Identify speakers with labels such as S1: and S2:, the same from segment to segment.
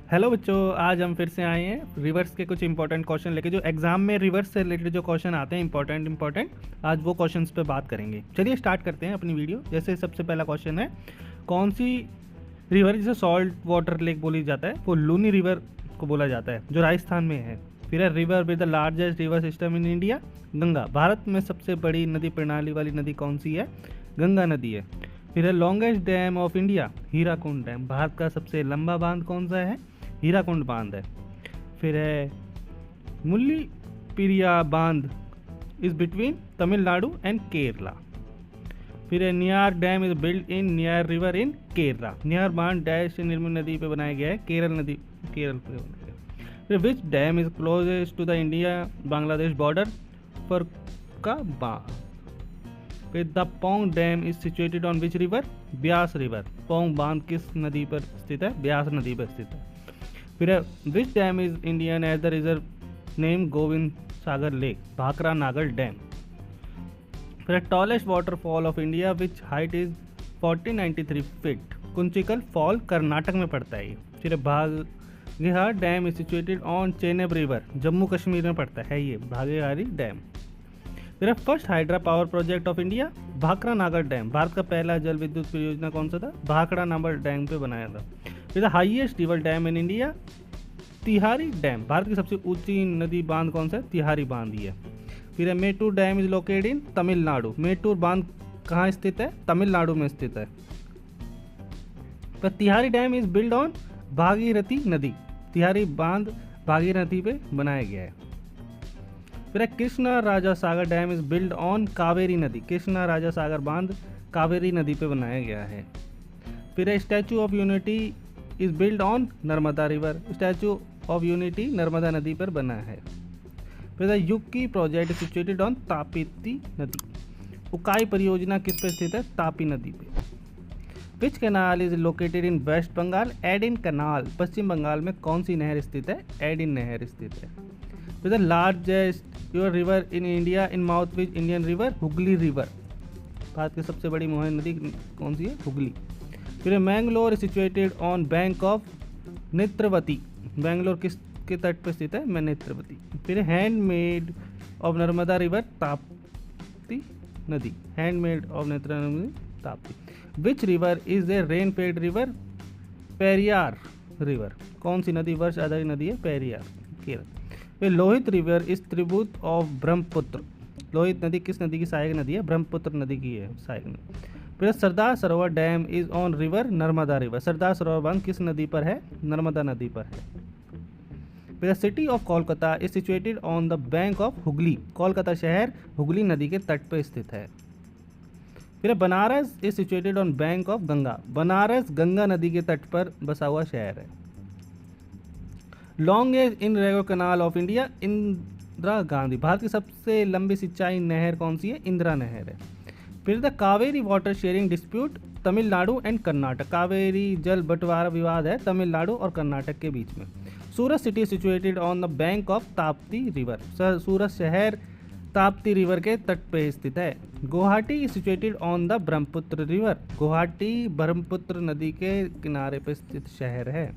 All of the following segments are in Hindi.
S1: हेलो बच्चों, आज हम फिर से आए हैं रिवर्स के कुछ इंपॉर्टेंट क्वेश्चन लेके। जो एग्जाम में रिवर्स से रिलेटेड जो क्वेश्चन आते हैं इंपॉर्टेंट आज वो क्वेश्चंस पे बात करेंगे। चलिए स्टार्ट करते हैं अपनी वीडियो। जैसे सबसे पहला क्वेश्चन है, कौन सी रिवर जिसे सॉल्ट वाटर लेक बोली जाता है वो लूनी रिवर को बोला जाता है, जो राजस्थान में है। फिर है river with the largest river system in India, Ganga. Bharat में सबसे बड़ी नदी प्रणाली वाली नदी कौन सी है? गंगा नदी है। फिर है longest dam of India, Hirakud dam. Bharat का सबसे लंबा बांध कौन सा है? हीराकुंड बांध है। फिर है मुल्ली पेरियार बांध is between Tamil Nadu and Kerala. फिर है नियार डैम इज बिल्ड इन नियार रिवर इन केरला। नियार बांध डैश निर्मल नदी पे बनाया गया है, केरल पे बनाया गया। फिर which dam is closest to the India Bangladesh border? Farakka बांध। फिर the Pong dam is situated on which river? Beas river. Pong बांध किस नदी पर स्थित है? ब्यास नदी पर स्थित है। फिर which dam is Indian as the reservoir name Gobind Sagar lake? Bhakra Nangal dam. फिर tallest waterfall of India which height is 1493 feet? Kunchikal fall Karnataka में पड़ता है ये। फिर Baglihar dam is situated on Chenab river, Jammu Kashmir में पड़ता है ये भागेहारी डैम। फिर first hydro power project of India, Bhakra Nangal dam. Bharat का पहला जल विद्युत परियोजना कौन सा था? भाखड़ा नागर डैम पे बनाया था। फिर highest river dam in India, तिहारी डैम। भारत की सबसे ऊंची नदी बांध कौन सा है? तिहारी बांध ही है। फिर मेटूर डैम इज लोकेटेड इन तमिलनाडु। मेटूर बांध कहाँ स्थित है? तमिलनाडु में स्थित है। पर Tehri dam is build on Bhagirathi नदी। तिहारी बांध भागीरथी पे बनाया गया है। फिर Krishna Raja Sagar dam is build on Kaveri नदी। कृष्णा राजा सागर बांध कावेरी नदी पे बनाया गया है। फिर statue of unity is build on Narmada river. Statue of unity Narmada नदी पर बना है। फिर युक्की प्रोजेक्ट सिचुएटेड ऑन तापी नदी। उकाई परियोजना किस पे स्थित है? तापी नदी पे। Which canal is located in West Bengal? Eden canal. पश्चिम बंगाल में कौन सी नहर स्थित है? एडिन नहर स्थित है। फिर largest your river in India in mouth which Indian river? Hooghly river. Bharat की सबसे बड़ी मोहन नदी कौन सी है? हुगली। फिर Mangalore situated on bank of Netravati. Bangalore किसके तट पर स्थित है? मैं नेत्रवती। फिर handmade of Narmada river, Tapti नदी। हैंडमेड ऑफ नर्मदा नदी, ताप्ती। विच river is a rain fed river? Periyar river. कौन सी नदी वर्ष आधारित नदी है? पेरियार, केरल। फिर Lohit river is tribute of Brahmaputra. Lohit नदी किस नदी की सहायक नदी है? ब्रह्मपुत्र नदी की है सहायक नदी। फिर Sardar Sarovar dam is on river Narmada river. Sardar Sarovar बांध किस नदी पर है? नर्मदा नदी पर है। फिर city of Kolkata is situated on the bank of Hooghly. Kolkata शहर हुगली नदी के तट पर स्थित है। फिर Banaras is situated on bank of Ganga. Banaras Ganga नदी के तट पर बसा हुआ शहर है। Longest in Rego canal of India, Indira Gandhi. Bharat की सबसे लंबी सिंचाई नहर कौन सी है? इंदिरा नहर है। फिर the Kaveri water sharing dispute, Tamil Nadu and Karnataka. Kaveri जल बंटवारा विवाद है तमिलनाडु और कर्नाटक के बीच में। Surat city situated on the bank of Tapti river. Surat शहर ताप्ती रिवर के तट पर स्थित है। Guwahati situated on the Brahmaputra river. Guwahati Brahmaputra नदी के किनारे पर स्थित शहर है।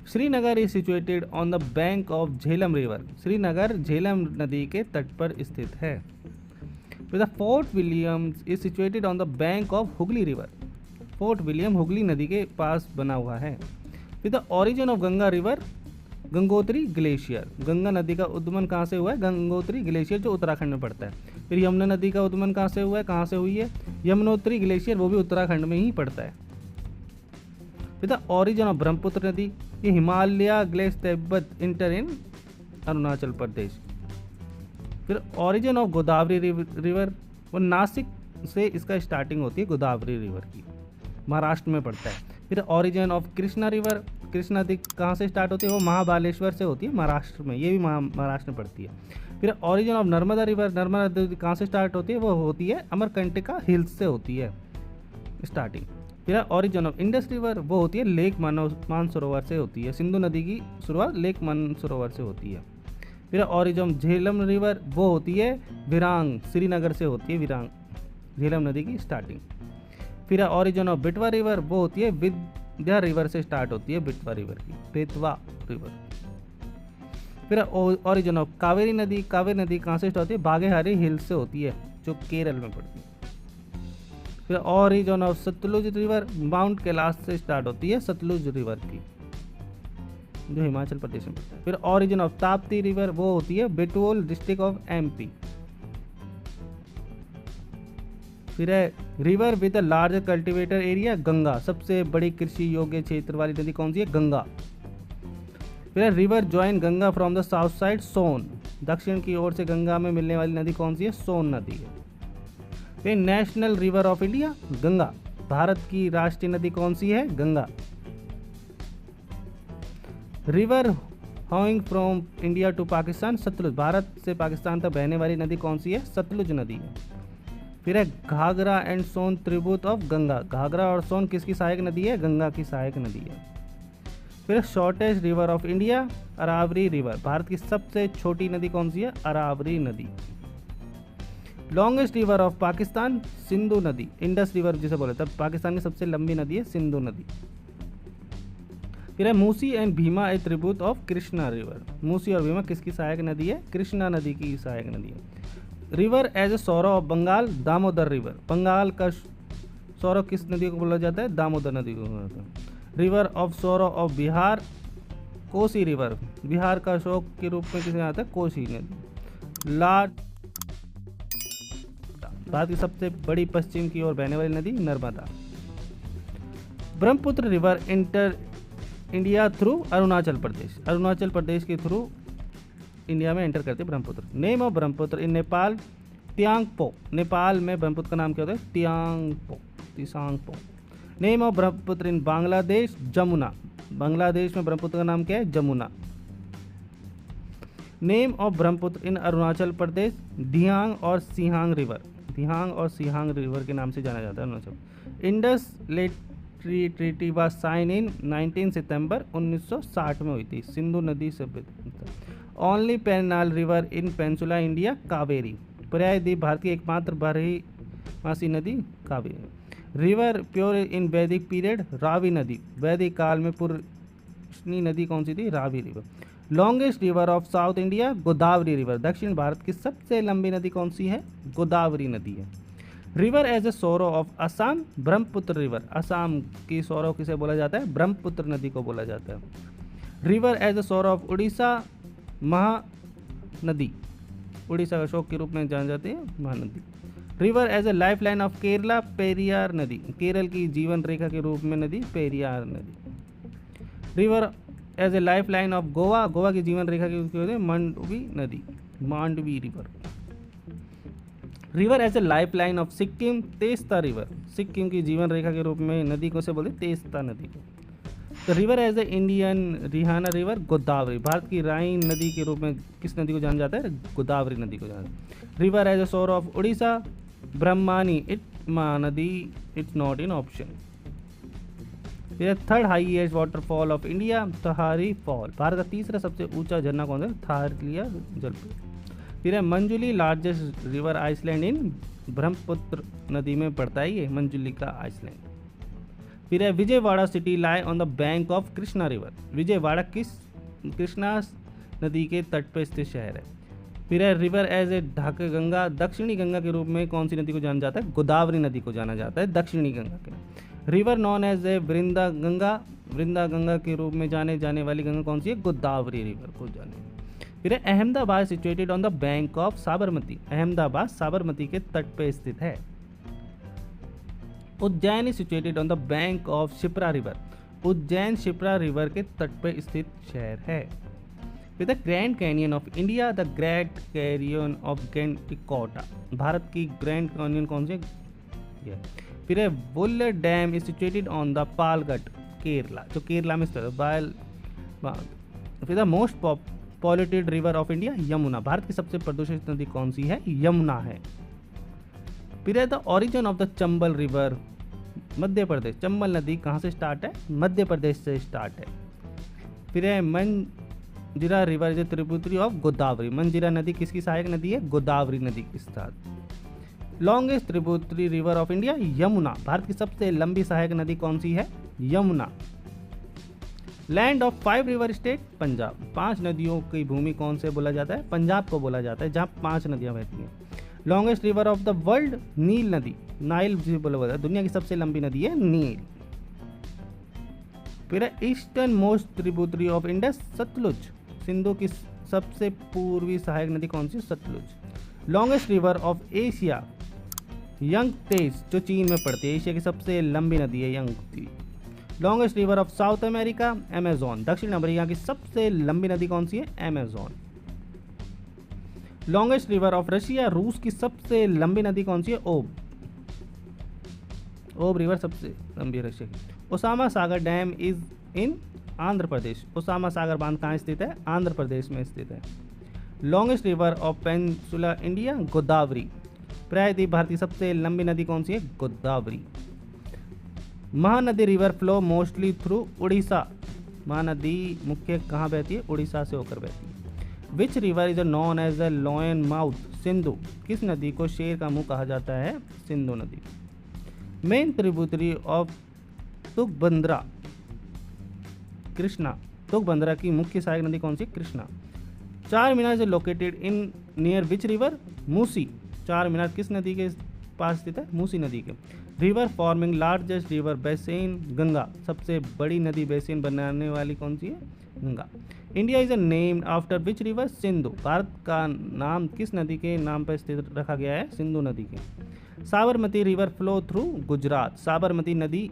S1: Srinagar is situated on the bank of Jhelum river. Srinagar Jhelum नदी के तट पर स्थित है। फिर Fort Williams is situated on the bank of Hooghly river. Fort William Hooghly नदी के पास बना हुआ है। फिर the origin of Ganga river, Gangotri glacier. Ganga नदी का उद्गमन कहाँ से हुआ है? गंगोत्री ग्लेशियर जो उत्तराखंड में पड़ता है। फिर यमुना नदी का उद्गमन कहाँ से हुआ है? कहाँ से हुई है? यमुनोत्री ग्लेशियर, वो भी उत्तराखंड में ही पड़ता है। फिर द ओरिजिन ऑफ ब्रह्मपुत्र नदी, ये हिमालय ग्लेशियर तिब्बत इंटर इन अरुणाचल प्रदेश। फिर ओरिजिन ऑफ गोदावरी रिवर, वो नासिक से इसका स्टार्टिंग होती है गोदावरी रिवर की, महाराष्ट्र में पड़ता है। फिर origin of Krishna river, Krishna नदी कहाँ से स्टार्ट होती है? वो महाबालेश्वर से होती है, महाराष्ट्र में, ये भी महाराष्ट्र में पड़ती है। फिर origin of Narmada river, Narmada नदी कहाँ से स्टार्ट होती है? वो होती है अमरकंटका हिल्स से होती है स्टार्टिंग। फिर ओरिजिन ऑफ इंडस रिवर, वो होती है लेक मानसरोवर से होती है। सिंधु नदी की शुरुआत लेक मानसरोवर से होती है। फिर ओरिजिन झेलम रिवर, वो होती है विरांग, श्रीनगर से होती है विरांग, झेलम नदी की स्टार्टिंग। फिर ओरिजिन ऑफ बेटवा रिवर, वो होती है यह रिवर से स्टार्ट होती है, बेतवा रिवर की, बेतवा रिवर। फिर ओरिजिन ऑफ कावेरी नदी, कावेरी नदी कहाँ से स्टार्ट होती है? बागेहारी हिल से होती है, जो केरल में पड़ती है। फिर origin of Sutlej river, mount Kailash से स्टार्ट होती है सतलुज रिवर की, जो हिमाचल प्रदेश में पड़ता है। फिर ओरिजिन ऑफ ताप्ती रिवर, वो होती है बेटुल डिस्ट्रिक्ट ऑफ एमपी। फिर है river with large cultivator area, Ganga, सबसे बड़ी कृषि योग्य क्षेत्र वाली नदी कौन सी है? गंगा। फिर है river join Ganga from the south side, Son, दक्षिण की ओर से गंगा में मिलने वाली नदी कौन सी है? सोन नदी है। फिर national river of India, Ganga, Bharat की राष्ट्रीय नदी कौन सी है? Ganga. River flowing from India to Pakistan, Sutlej, Bharat से पाकिस्तान तक बहने वाली नदी कौन सी है? सतलुज नदी है। फिर है Ghaghara and Son tribute of Ganga, Ghaghara और सोन किसकी सहायक नदी है? गंगा की सहायक नदी है। फिर shortest river of India, Aravalli river, Bharat की सबसे छोटी नदी कौन सी है? अरावरी नदी। Longest river of Pakistan, Sindhu नदी, इंडस रिवर जिसे बोले, तब पाकिस्तान की सबसे लंबी नदी है सिंधु नदी। फिर है Musi and Bhima A tribute of Krishna river, Musi और भीमा किसकी सहायक नदी है? कृष्णा नदी की सहायक नदी है। River as a sorrow of Bengal, Damodar river, Bengal का सौरव किस नदी को बोला जाता है? दामोदर नदी को बोला जाता है। River of sorrow of Bihar, Kosi river, Bihar का अशोक के रूप में किसे आता है? कोसी नदी। लार्ज, भारत की सबसे बड़ी पश्चिम की ओर बहने वाली नदी Narmada. Brahmaputra river enter India through Arunachal Pradesh, Arunachal Pradesh के थ्रू इंडिया में एंटर करते Brahmaputra. Name of Brahmaputra in Nepal, Tsangpo, Nepal में ब्रह्मपुत्र का नाम क्या होता है? Tsangpo, Tsangpo. Name of Brahmaputra in Bangladesh, Jamuna, Bangladesh में ब्रह्मपुत्र का नाम क्या है? Jamuna. Name of Brahmaputra in Arunachal Pradesh, Dihang और सिहांग रिवर, दिहांग और सिहांग रिवर के नाम से जाना जाता है Arunachal. Indus treaty was sign in 19 सितंबर 1960 में हुई थी, सिंधु नदी सभ्यता। Only perennial river in peninsula India, Kaveri, प्रायद्वीप भारत की एकमात्र बारहमासी नदी कावेरी। रिवर प्योर इन वैदिक पीरियड, रावी नदी, वैदिक काल में पुरानी नदी कौन सी थी? Ravi river. Longest river of south India, Godavari river, दक्षिण भारत की सबसे लंबी नदी कौन सी है? गोदावरी नदी है। River as a sorrow of Assam, Brahmaputra river, Assam की सौरव किसे बोला जाता है? ब्रह्मपुत्र नदी को बोला जाता है। River as a sorrow of Orissa, Mahanadi, Orissa का अशोक के रूप में जानी जाती है Mahanadi. River as a life line of Kerala, Periyar नदी, केरल की जीवन रेखा के रूप में नदी पेरियार नदी। River as a life line of Goa, Goa की जीवन रेखा के रूप में मांडवी नदी, Mandovi river. River as a life line of Sikkim, Teesta river, Sikkim की जीवन रेखा के रूप में नदी को से बोलते तेस्ता नदी को। तो river as a Indian Rhine river, Godavari, Bharat की राइन नदी के रूप में किस नदी को जाना जाता है? गोदावरी नदी को जाना जाता है। रिवर एज ए सोर of Orissa, Brahmani, it Mahanadi, it's not in option. Third highest waterfall of India, थारी फॉल, भारत का तीसरा सबसे ऊंचा झरना कौन सा? थारलिया जलप्रपात। फिर है मंजुली, लार्जेस्ट रिवर आइसलैंड इन, ब्रह्मपुत्र नदी में पड़ता है ये मंजुली का आइसलैंड। फिर है Vijayawada city lie on the bank of Krishna river, Vijayawada किस कृष्णा नदी के तट पर स्थित शहर है। फिर है रिवर एज ए ढाक गंगा, दक्षिणी गंगा के रूप में कौन सी नदी को जाना जाता है? गोदावरी नदी को जाना जाता है दक्षिणी गंगा के। रिवर नॉन एज ए वृंदा गंगा, वृंदा गंगा के रूप में जाने जाने वाली गंगा कौन सी है? गोदावरी रिवर को जाने। फिर है Ahmedabad situated on the bank of Sabarmati, Ahmedabad Sabarmati के तट पे स्थित है। Ujjain is situated on the bank of Shipra river, Ujjain Shipra river के तट पे स्थित शहर है। फिर the grand canyon of India, the great canyon of Gandikota, Bharat की ग्रैंड कैनियन कौन सी है? फिर है Wular dam is situated on the Palghat, Kerala, जो केरला में स्थित है। फिर the most polluted river of India, Yamuna, Bharat की सबसे प्रदूषित नदी कौन सी है? यमुना है। फिर है the origin of the Chambal river, Madhya Pradesh, Chambal नदी कहाँ से स्टार्ट है? मध्य प्रदेश से स्टार्ट है। फिर है Manjira river is tributary of Godavari, Manjira नदी किसकी सहायक नदी है? गोदावरी नदी के साथ। Longest tributary river of India, Yamuna. Bharat की सबसे लंबी सहायक नदी कौन सी है? Yamuna. Land of 5 river state, Punjab. 5 नदियों की भूमि कौन से बोला जाता है? पंजाब को बोला जाता है, जहाँ 5 नदियाँ बहती हैं। Longest river of the world, नील नदी। नाइल भी बोला जाता है, दुनिया की सबसे लंबी नदी है नील। फिर eastern most tributary of Indus, Sutlej. Sindhu की सबसे पूर्वी सहायक नदी कौन सी? Sutlej. Longest river of Asia, Yangtze, जो चीन में पड़ती है। एशिया की सबसे लंबी नदी है Yangtze. Longest river of South America, Amazon. दक्षिण अमेरिका की सबसे लंबी नदी कौन सी है? Amazon. Longest river of Russia, रूस की सबसे लंबी नदी कौन सी है? ओब। ओब रिवर सबसे लंबी है रशिया की। Osman Sagar dam is in Andhra Pradesh. Osman Sagar बांध कहाँ स्थित है? आंध्र प्रदेश में स्थित है। Longest river of peninsula India, Godavari. प्रायद्वीप भारत की सबसे लंबी नदी कौन सी है? Godavari. Mahanadi river flow mostly through Orissa. Mahanadi मुख्य कहाँ बहती है? उड़ीसा से होकर बहती है। Which river is known as the lion mouth, Sindhu. किस नदी को शेर का मुंह कहा जाता है? सिंधु नदी। Main tributary of Tungabhadra, Krishna. Tungabhadra की मुख्य सहायक नदी कौन सी? Krishna. Charminar is located in near which river? Musi. Charminar किस नदी के पास स्थित है? मूसी नदी के। River forming largest river basin, Ganga. सबसे बड़ी नदी बेसिन बनाने वाली कौन सी है? Ganga. India is named after which river? Sindhu. Bharat का नाम किस नदी के नाम पर स्थित रखा गया है? सिंधु नदी के। Sabarmati river flow through Gujarat. Sabarmati नदी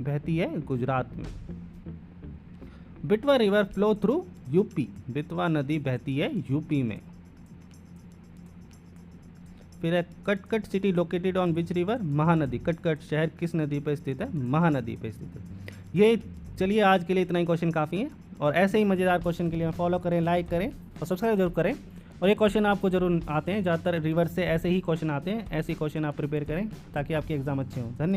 S1: बहती है गुजरात में। Betwa river flow through UP. Betwa नदी बहती है यूपी में। फिर है कटकट city located on which river? Mahanadi. कटकट शहर किस नदी पर स्थित है? महानदी पर स्थित है। ये चलिए आज के लिए इतना ही क्वेश्चन काफ़ी है, और ऐसे ही मज़ेदार क्वेश्चन के लिए फॉलो करें, लाइक करें और सब्सक्राइब जरूर करें। और ये क्वेश्चन आपको जरूर आते हैं, ज़्यादातर रिवर से ऐसे ही क्वेश्चन आते हैं, ऐसे ही क्वेश्चन आप प्रिपेयर करें ताकि आपके एग्जाम अच्छे हों। धन्यवाद।